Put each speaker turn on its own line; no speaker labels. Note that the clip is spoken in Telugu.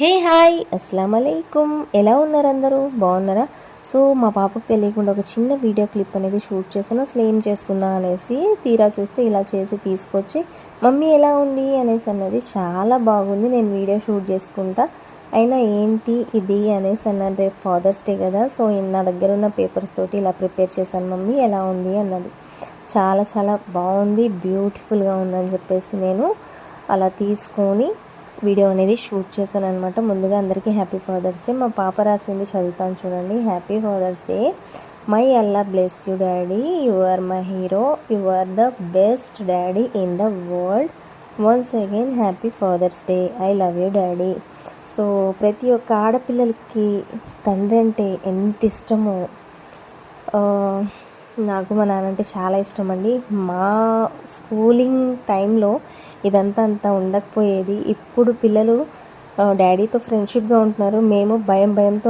హే హాయ్ అస్సలం అలైకుమ్. ఎలా ఉన్నారు అందరూ? బాగున్నారా? సో మా పాపకు తెలియకుండా ఒక చిన్న వీడియో క్లిప్ అనేది షూట్ చేశాను. అసలు ఏం చేస్తున్నా అనేసి తీరా చూస్తే ఇలా చేసి తీసుకొచ్చి మమ్మీ ఎలా ఉంది అనేసి అన్నది. చాలా బాగుంది, నేను వీడియో షూట్ చేసుకుంటా అయినా ఏంటి ఇది అనేసి అన్నాను. రేపు ఫాదర్స్ డే కదా, సో నా దగ్గర ఉన్న పేపర్స్ తోటి ఇలా ప్రిపేర్ చేశాను మమ్మీ ఎలా ఉంది అన్నది. చాలా చాలా బాగుంది, బ్యూటిఫుల్గా ఉందని చెప్పేసి నేను అలా తీసుకొని వీడియో అనేది షూట్ చేశాను అనమాట. ముందుగా అందరికీ హ్యాపీ ఫాదర్స్ డే. మా పాప రాసింది చదువుతాను చూడండి. Happy father's day. May Allah bless you daddy, you are my hero, you are the best daddy in the world. Once again happy father's day, I love you daddy. So ప్రతి ఒక్క ఆడపిల్లలకి తండ్రి అంటే ఎంత ఇష్టమో నాకు మా నాన్న అంటే చాలా ఇష్టం అండి. మా స్కూలింగ్ టైంలో ఇదంతా అంతా ఉండకపోయేది. ఇప్పుడు పిల్లలు డాడీతో ఫ్రెండ్షిప్గా ఉంటున్నారు, మేము భయంతో